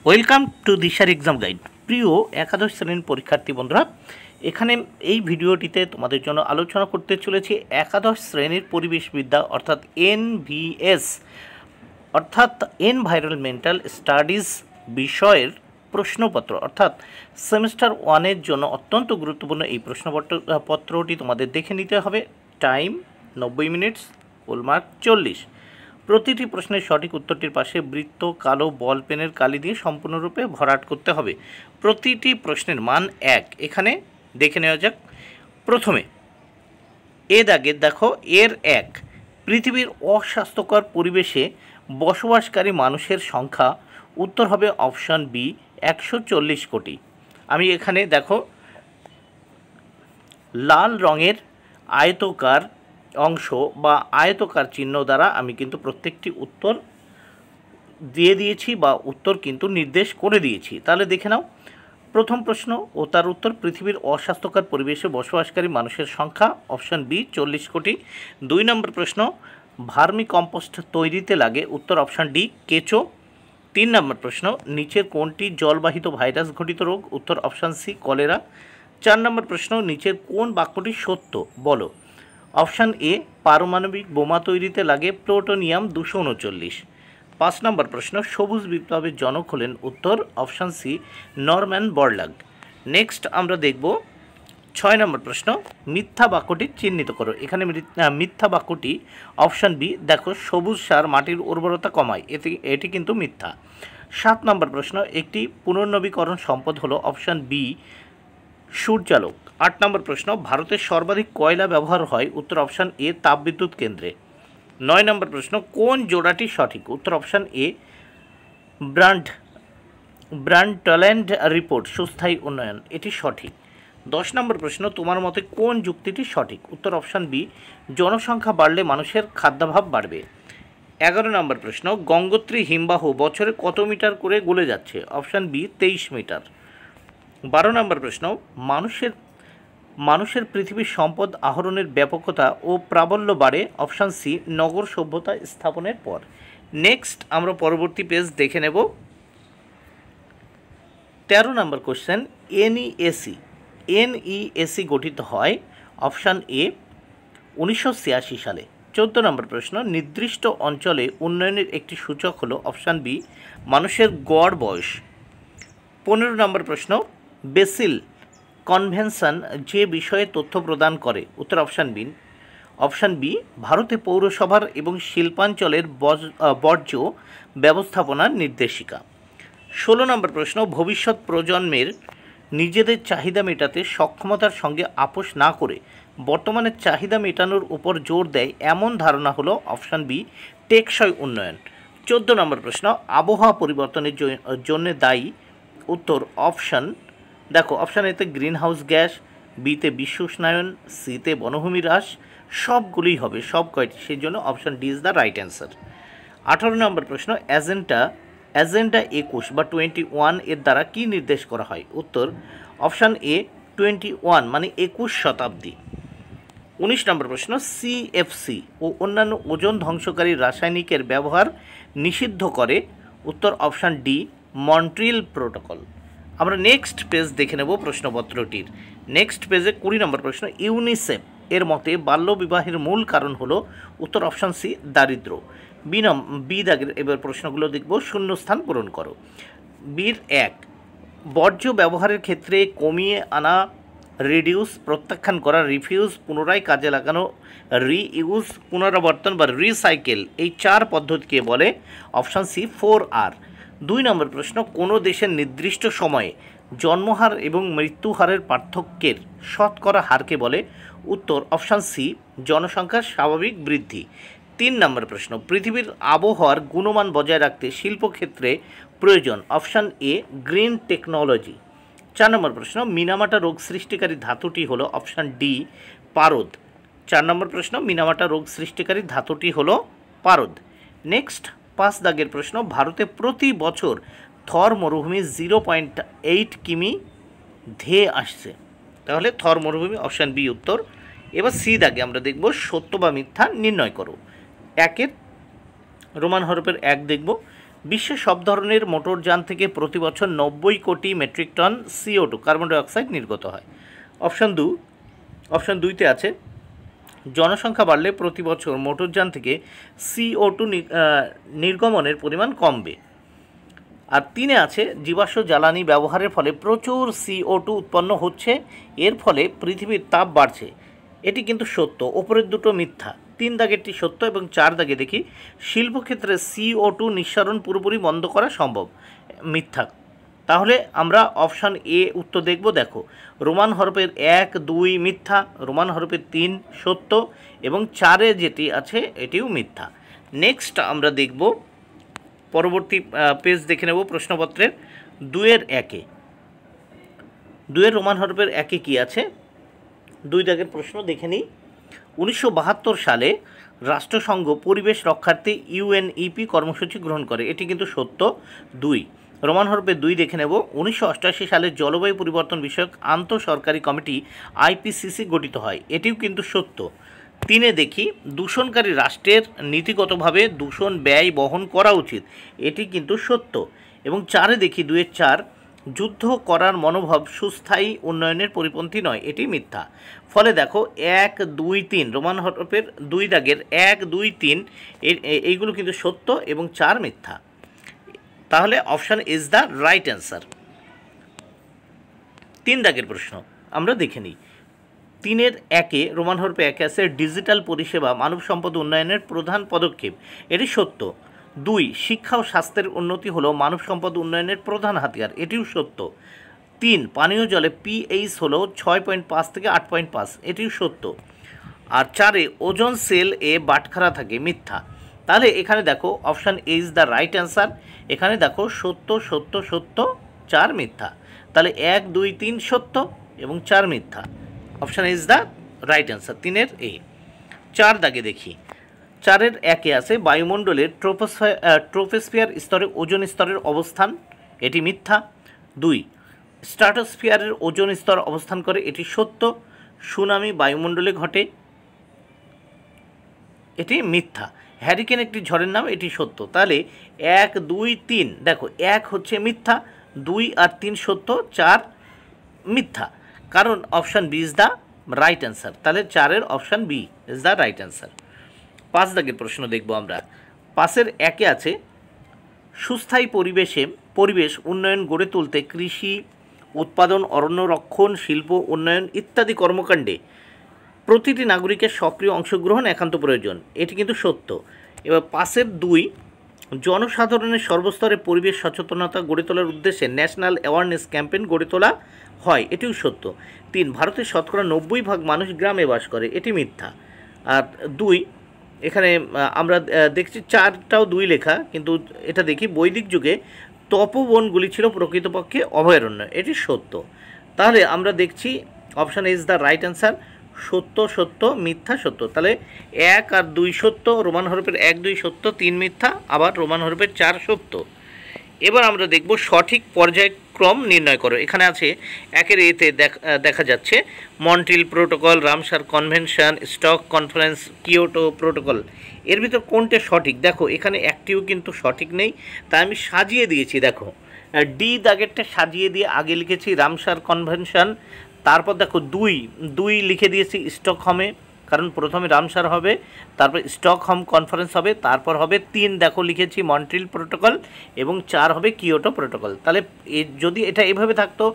Welcome to দিশার exam guide. প্রিয় একাদশ শ্রেণীর পরীক্ষার্থী বন্ধুরা, এখানে এই ভিডিওটিতে তোমাদের জন্য আলোচনা করতে চলেছি একাদশ শ্রেণীর পরিবেশবিদ্যা অর্থাৎ এনভিএস অর্থাৎ এনভায়রনমেন্টাল স্টাডিজ বিষয়ের প্রশ্নপত্র অর্থাৎ সেমিস্টার ওয়ানের জন্য অত্যন্ত গুরুত্বপূর্ণ এই প্রশ্নপত্রটি তোমাদের দেখে নিতে হবে। Time 90 minutes, full mark 40। প্রতিটি প্রশ্নের সঠিক উত্তরটির পাশে বৃত্ত কালো বল পেনের কালি দিয়ে সম্পূর্ণরূপে ভরাট করতে হবে। প্রতিটি প্রশ্নের মান 1। এখানে দেখে নেওয়া যাক। প্রথমে এ দাগে দেখো এর 1, পৃথিবীর অস্বাস্থ্যকর পরিবেশে বসবাসকারী মানুষের সংখ্যা। উত্তর হবে অপশান বি 140 কোটি। আমি এখানে দেখো লাল রঙের আয়তকার অংশ বা আয়তকার চিহ্ন দ্বারা আমি কিন্তু প্রত্যেকটি উত্তর দিয়ে দিয়েছি বা উত্তর কিন্তু নির্দেশ করে দিয়েছি। তাহলে দেখে নাও প্রথম প্রশ্ন ও তার উত্তর, পৃথিবীর অস্বাস্থ্যকর পরিবেশে বসবাসকারী মানুষের সংখ্যা অপশান বি 40 কোটি। 2 নম্বর প্রশ্ন, ভার্মি কম্পোস্ট তৈরিতে লাগে। উত্তর অপশান ডি কেঁচো। 3 নম্বর প্রশ্ন, নিচের কোনটি জলবাহিত ভাইরাস ঘটিত রোগ? উত্তর অপশান সি কলেরা। 4 নম্বর প্রশ্ন, নিচের কোন বাক্যটি সত্য বলো? অপশান এ পারমাণবিক বোমা তৈরিতে লাগে প্লুটোনিয়াম 239। 5 নম্বর প্রশ্ন, সবুজ বিপ্লবের জনক হলেন? উত্তর অপশান সি নরম্যান বরলাগ। নেক্সট আমরা দেখব 6 নম্বর প্রশ্ন, মিথ্যা বাক্যটি চিহ্নিত করো। এখানে মিথ্যা বাক্যটি অপশান বি দেখো, সবুজ সার মাটির উর্বরতা কমায়, এটি কিন্তু মিথ্যা। 7 নম্বর প্রশ্ন, একটি পুনর্নবীকরণ সম্পদ হলো? Option B সূর্যালোক। 8 নম্বর প্রশ্ন, ভারতের সর্বাধিক কয়লা ব্যবহার হয়? উত্তর অপশান এ তাপবিদ্যুৎ কেন্দ্রে। 9 নম্বর প্রশ্ন, কোন জোড়াটি সঠিক? উত্তর অপশান এ ব্রান্ডটল্যান্ড রিপোর্ট সুস্থায়ী উন্নয়ন, এটি সঠিক। 10 নম্বর প্রশ্ন, তোমার মতে কোন যুক্তিটি সঠিক? উত্তর অপশান বি জনসংখ্যা বাড়লে মানুষের খাদ্যাভাব বাড়বে। 11 নম্বর প্রশ্ন, গঙ্গোত্রী হিমবাহ বছরে কত মিটার করে গলে যাচ্ছে? Option B 23 metre. 12 নম্বর প্রশ্ন, মানুষের পৃথিবীর সম্পদ আহরণের ব্যাপকতা ও প্রাবল্য বাড়ে? অপশান সি নগর সভ্যতা স্থাপনের পর। নেক্সট আমরা পরবর্তী পেজ দেখে নেব। 13 নম্বর কোশ্চেন, এনইএসি গঠিত হয়? অপশান এ 1986 সালে। 14 নম্বর প্রশ্ন, নির্দিষ্ট অঞ্চলে উন্নয়নের একটি সূচক হলো? অপশান বি মানুষের গড় বয়স। 15 নম্বর প্রশ্ন, বেসিল কনভেনশন যে বিষয়ে তথ্য প্রদান করে? উত্তর অপশান বি ভারতে পৌরসভার এবং শিল্পাঞ্চলের বর্জ্য ব্যবস্থাপনার নির্দেশিকা। 16 নম্বর প্রশ্ন, ভবিষ্যৎ প্রজন্মের নিজেদের চাহিদা মেটাতে সক্ষমতার সঙ্গে আপোষ না করে বর্তমানের চাহিদা মেটানোর উপর জোর দেয় এমন ধারণা হলো? অপশান বি টেকসই উন্নয়ন। 14 নম্বর প্রশ্ন, আবহাওয়া পরিবর্তনের জন্য দায়ী? উত্তর অপশান এতে গ্রিন হাউস গ্যাস, বিতে বিশ্ব উষ্ণায়ন, সিতে বনভূমি হ্রাস, সবগুলোই হবে, সব কয়টি, সেই জন্য option D is the right answer. 18 নম্বর প্রশ্ন, এজেন্ডা 21 বা 21 এর দ্বারা কি নির্দেশ করা হয়? উত্তর অপশান এ 21 মানে 21 শতাব্দী। 19 নম্বর প্রশ্ন, সিএফসি ও অন্যান্য ওজন ধ্বংসকারী রাসায়নিকের ব্যবহার নিষিদ্ধ করে? উত্তর অপশান ডি মন্ট্রিয়াল প্রোটোকল। আমরা নেক্সট পেজ দেখে নেব প্রশ্নপত্রটির। নেক্সট পেজে 20 নম্বর প্রশ্ন, ইউনিসেফ এর মতে বাল্যবিবাহের মূল কারণ হলো? উত্তর অপশান সি দারিদ্র। বি দাগের এবার প্রশ্নগুলো দেখব, শূন্যস্থান পূরণ করো। বির 1, বর্জ্য ব্যবহারের ক্ষেত্রে কমিয়ে আনা, রিডিউস প্রত্যাখ্যান করা, রিফিউজ পুনরায় কাজে লাগানো, রিইউজ পুনরাবর্তন বা রিসাইকেল, এই 4 পদ্ধতিকে বলে? Option C 4R। 2 নম্বর প্রশ্ন, কোনো দেশের নির্দিষ্ট সময়ে জন্মহার এবং মৃত্যুহারের পার্থক্যের শতকরা হারকে বলে? উত্তর অপশান সি জনসংখ্যার স্বাভাবিক বৃদ্ধি। 3 নম্বর প্রশ্ন, পৃথিবীর আবহাওয়ার গুণমান বজায় রাখতে শিল্পক্ষেত্রে প্রয়োজন? Option a green technology. 4 নম্বর প্রশ্ন, মিনামাটা রোগ সৃষ্টিকারী ধাতুটি হলো? অপশান ডি পারদ। 4 নম্বর প্রশ্ন, মিনামাটা রোগ সৃষ্টিকারী ধাতুটি হলো পারদ। নেক্সট 5 দাগের প্রশ্ন, ভারতে প্রতি বছর থর মরুভূমি 0.8 কিমি ধেয়ে আসছে। তাহলে থর মরুভূমি অপশান বি উত্তর। এবার সি দাগে আমরা দেখব সত্য বা মিথ্যা নির্ণয় করো। 1 রোমান হরফের 1 দেখব, বিশ্বে সব ধরনের মোটরযান থেকে প্রতি বছর 90 কোটি metric ton CO2 carbon dioxide নির্গত হয়। অপশন দুইতে আছে জনসংখ্যা বাড়লে প্রতি বছর মোটরযান থেকে CO2 নির্গমনের পরিমাণ কমবে। আর 3 আছে জীবাশ্ম জ্বালানি ব্যবহারের ফলে প্রচুর CO2 উৎপন্ন হচ্ছে, এর ফলে পৃথিবীর তাপ বাড়ছে। এটি কিন্তু সত্য, ওপরের দুটো মিথ্যা। 3 দাগেরটি সত্য এবং 4 দাগে দেখি শিল্পক্ষেত্রে CO2 নিঃসরণ পুরোপুরি বন্ধ করা সম্ভব, মিথ্যা। তাহলে আমরা অপশান এ উত্তর দেখব। দেখো রোমান হরফের 1 2 মিথ্যা, রোমান হরফের 3 সত্য এবং 4-এ যেটি আছে এটিও মিথ্যা। নেক্সট আমরা দেখব পরবর্তী পেজ দেখে নেব প্রশ্নপত্রের 2-এর 1-এ। 2-এর রোমান হরফের 1-এ কী আছে? 2 দাগের প্রশ্ন দেখে নিই। 1972 সালে রাষ্ট্রসংঘ পরিবেশ রক্ষার্থে UNEP কর্মসূচি গ্রহণ করে, এটি কিন্তু সত্য। 2 রোমান হরফে 2 দেখে নেব। 1988 সালে জলবায়ু পরিবর্তন বিষয়ক আন্তঃসরকারি কমিটি IPCC গঠিত হয়, এটিও কিন্তু সত্য। 3-এ দেখি দূষণকারী রাষ্ট্রের নীতিগতভাবে দূষণ ব্যয় বহন করা উচিত, এটি কিন্তু সত্য। এবং 4-এ দেখি 2-এর 4 যুদ্ধ করার মনোভাব সুস্থায়ী উন্নয়নের পরিপন্থী নয়, এটি মিথ্যা। ফলে দেখো 1 2 3 রোমান হরফের 2 দাগের 1 2 3 এইগুলো কিন্তু সত্য এবং 4 মিথ্যা। তাহলে option is the right answer. 3 দাগের প্রশ্ন আমরা দেখে নিই। 3-এর 1-এ রোমান হরফে 1-এ আছে ডিজিটাল পরিষেবা মানব সম্পদ উন্নয়নের প্রধান পদক্ষেপ, এটি সত্য। 2 শিক্ষা ও স্বাস্থ্যের উন্নতি হলো মানব সম্পদ উন্নয়নের প্রধান হাতিয়ার, এটিও সত্য। 3 পানীয় জলে pH হলো 6.5 থেকে 8.5, এটিও সত্য। আর 4-এ ওজোন সেল বাটখারা থাকে, মিথ্যা। তাহলে এখানে দেখো option A is the right answer. এখানে দেখো সত্য সত্য সত্য, 4 মিথ্যা। তাহলে 1 2 3 সত্য এবং 4 মিথ্যা। Option is the right answer 3-এর এ। 4 দাগে দেখি 4-এর 1-এ আছে বায়ুমণ্ডলের ট্রোপোস্ফিয়ার স্তরে ওজোন স্তরের অবস্থান, এটি মিথ্যা। 2 স্ট্র্যাটোস্ফিয়ারের ওজোন স্তর অবস্থান করে, এটি সত্য। সুনামি বায়ুমণ্ডলে ঘটে, এটি মিথ্যা। হ্যারিকেন একটি ঝড়ের নাম, এটি সত্য। তাহলে 1 2 3 দেখো 1 হচ্ছে মিথ্যা, 2 আর 3 সত্য, 4 মিথ্যা। কারণ option B is the right answer. তাহলে 4-এর option B is the right answer. 5 দাগের প্রশ্ন দেখব আমরা। 5-এর 1-এ আছে সুস্থায়ী পরিবেশ উন্নয়ন গড়ে তুলতে কৃষি উৎপাদন, অরণ্য রক্ষণ, শিল্প উন্নয়ন ইত্যাদি কর্মকাণ্ডে প্রতিটি নাগরিকের সক্রিয় অংশগ্রহণ একান্ত প্রয়োজন, এটি কিন্তু সত্য। এবার 5-এর 2 জনসাধারণের সর্বস্তরে পরিবেশ সচেতনতা গড়ে তোলার উদ্দেশ্যে ন্যাশনাল অ্যাওয়ারনেস ক্যাম্পেইন গড়ে তোলা হয়, এটিও সত্য। 3 ভারতের শতকরা 90% মানুষ গ্রামে বাস করে, এটি মিথ্যা। আর 2 এখানে আমরা দেখছি 4টাও 2 লেখা, কিন্তু এটা দেখি বৈদিক যুগে তপবনগুলি ছিল প্রকৃতপক্ষে অভয়ারণ্য, এটি সত্য। তাহলে আমরা দেখছি option is the right answer. সত্য সত্য মিথ্যা সত্য। তাহলে 1 আর 2 সত্য, রোমান হরফের 1 2 সত্য, 3 মিথ্যা, আবার রোমান হরফের 4 সত্য। এবার আমরা দেখব সঠিক পর্যায়ক্রম নির্ণয় করো। এখানে আছে 1-এর এতে দেখা যাচ্ছে Montreal protocol, Ramsar convention, stock conference, Kyoto protocol. এর ভিতর কোনটা সঠিক? দেখো এখানে একটিও কিন্তু সঠিক নেই, তাই আমি সাজিয়ে দিয়েছি। দেখো ডি দাগেরটা সাজিয়ে দিয়ে আগে লিখেছি রামসার কনভেনশন, তারপর দেখো 2 লিখে দিয়েছি স্টকহোমে, কারণ প্রথমে রামসার হবে, তারপর স্টকহোম কনফারেন্স হবে, তারপর হবে 3 দেখো লিখেছি মন্ট্রিল প্রোটোকল, এবং 4 হবে কিয়োটো প্রোটোকল। তাহলে যদি এটা এভাবে থাকতো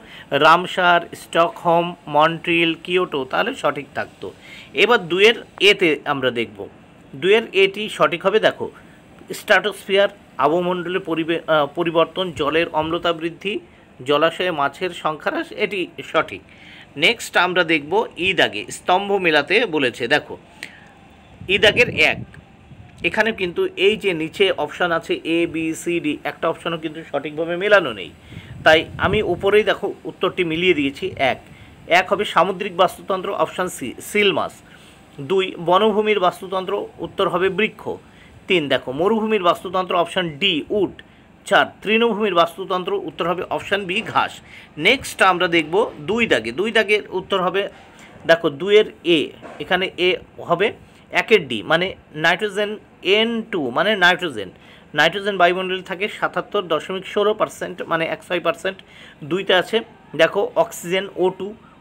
রামসার, স্টকহোম, মন্ট্রিল, কিয়োটো, তাহলে সঠিক থাকতো। এবার 2-এর এতে আমরা দেখব। 2-এর এটি সঠিক হবে। দেখো স্ট্র্যাটোস্ফিয়ার, আবহমণ্ডলের পরিবর্তন, জলের অম্লতা বৃদ্ধি, জলাশয়ে মাছের সংখ্যা হ্রাস, এটি সঠিক। নেক্সট আমরা দেখব ই দাগে স্তম্ভ মেলাতে বলেছে। দেখো ই দাগের 1 এখানে কিন্তু এই যে নিচে অপশান আছে A B C D, একটা অপশানও কিন্তু সঠিকভাবে মেলানো নেই, তাই আমি উপরেই দেখো উত্তরটি মিলিয়ে দিয়েছি। 1 হবে সামুদ্রিক বাস্তুতন্ত্র, অপশান সি সিল মাছ। 2 বনভূমির বাস্তুতন্ত্র, উত্তর হবে বৃক্ষ। 3 দেখো মরুভূমির বাস্তুতন্ত্র, অপশান ডি উড। 4 তৃণভূমির বাস্তুতন্ত্র, উত্তর হবে অপশান বি ঘাস। নেক্সট আমরা দেখব 2 দাগের উত্তর হবে দেখো 2-এর এ, এখানে এ হবে 1-এর ডি মানে নাইট্রোজেন, N2 মানে নাইট্রোজেন, নাইট্রোজেন বায়ুমণ্ডলে থাকে 77.16%, মানে 100%। 2তে আছে দেখো অক্সিজেন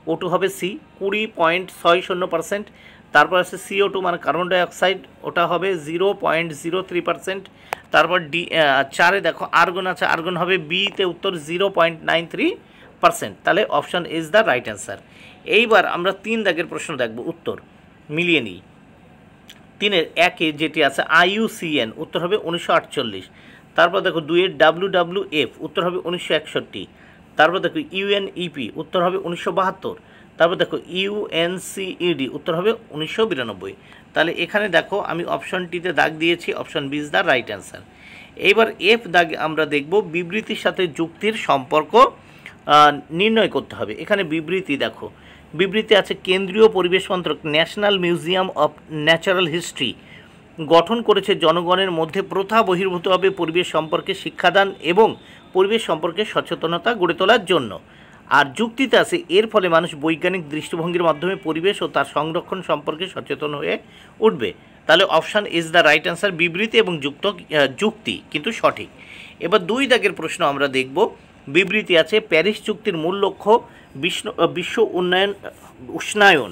O2 হবে C 20.60%। তারপর আছে CO2 মানে কার্বন ডাইঅক্সাইড, ওটা হবে 0.03%। তারপর 4এ দেখো আর্গন আছে, আর্গন হবে বিতে উত্তর 0.93%। তাহলে option is the right answer. এইবার আমরা 3 দাগের প্রশ্ন দেখব, উত্তর মিলিয়ে নিই। 3-এর 1-এ যেটি আছে IUCN, উত্তর হবে 1948। তারপর দেখো 2-এর WWF, উত্তর হবে 1961। তারপর দেখো UNEP, উত্তর হবে 1972। তারপর দেখো UNCED, উত্তর হবে 1992। তাহলে এখানে দেখো আমি অপশনটিতে দাগ দিয়েছি, option B is the right answer. এইবার এফ দাগে আমরা দেখব বিবৃতির সাথে যুক্তির সম্পর্ক নির্ণয় করতে হবে। এখানে বিবৃতি দেখো, বিবৃতি আছে কেন্দ্রীয় পরিবেশ মন্ত্রক national museum of natural history গঠন করেছে জনগণের মধ্যে প্রথা বহির্ভূতভাবে পরিবেশ সম্পর্কে শিক্ষাদান এবং পরিবেশ সম্পর্কে সচেতনতা গড়ে তোলার জন্য। আর যুক্তিতে আছে এর ফলে মানুষ বৈজ্ঞানিক দৃষ্টিভঙ্গির মাধ্যমে পরিবেশ ও তার সংরক্ষণ সম্পর্কে সচেতন হয়ে উঠবে। তাহলে option is the right answer, বিবৃতি এবং যুক্তি কিন্তু সঠিক। এবার 2 দাগের প্রশ্ন আমরা দেখব। বিবৃতি আছে প্যারিস চুক্তির মূল লক্ষ্য বিশ্ব উষ্ণায়ন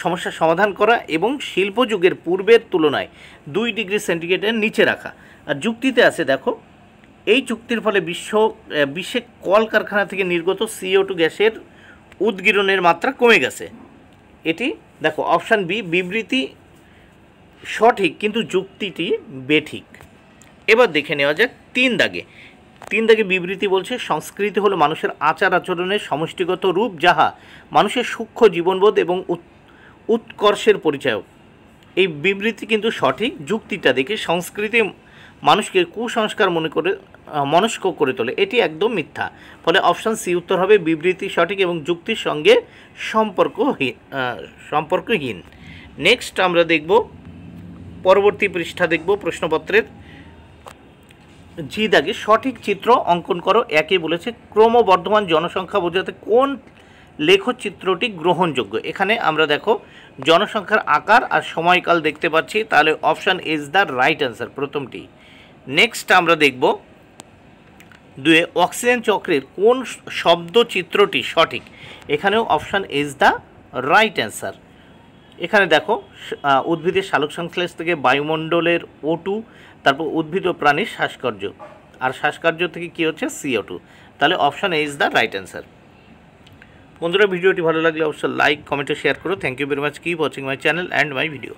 সমস্যার সমাধান করা এবং শিল্পযুগের পূর্বের তুলনায় 2 ডিগ্রি সেন্টিগ্রেডের নিচে রাখা। আর যুক্তিতে আছে দেখো এই চুক্তির ফলে বিশ্বে কলকারখানা থেকে নির্গত CO2 গ্যাসের উদ্গীরণের মাত্রা কমে গেছে। এটি দেখো অপশান বি, বিবৃতি সঠিক কিন্তু যুক্তিটি বেঠিক। এবার দেখে নেওয়া যাক 3 দাগে বিবৃতি বলছে সংস্কৃতি হলো মানুষের আচার আচরণের সমষ্টিগত রূপ, যাহা মানুষের সূক্ষ্ম জীবনবোধ এবং উৎকর্ষের পরিচায়ক। এই বিবৃতি কিন্তু সঠিক। যুক্তিটা দেখে সংস্কৃতি মানুষকে কুসংস্কার মনস্ক করে তোলে, এটি একদম মিথ্যা। ফলে অপশান সি উত্তর হবে বিবৃতি সঠিক এবং যুক্তির সঙ্গে সম্পর্কহীন। নেক্সট আমরা দেখব পরবর্তী পৃষ্ঠা দেখব প্রশ্নপত্রের। জি দাগে সঠিক চিত্র অঙ্কন করো। একে বলেছে ক্রমবর্ধমান জনসংখ্যা বোঝাতে কোন লেখচিত্রটি গ্রহণযোগ্য। এখানে আমরা দেখো জনসংখ্যার আকার আর সময়কাল দেখতে পাচ্ছি, তাহলে option is the right answer প্রথমটি। নেক্সট আমরা দেখব 2-এ অক্সিজেন চক্রের কোন শব্দচিত্রটি সঠিক। এখানেও option is the right answer. এখানে দেখো উদ্ভিদের সালোক সংশ্লেষ থেকে বায়ুমণ্ডলের O2, তারপর উদ্ভিদ ও প্রাণীর শ্বাসকার্য, আর শ্বাসকার্য থেকে কী হচ্ছে CO2। তাহলে option is the right answer. বন্ধুরা ভিডিওটি ভালো লাগলে অবশ্যই লাইক, কমেন্ট ও শেয়ার করো। Thank you very much. Keep watching my channel and my video.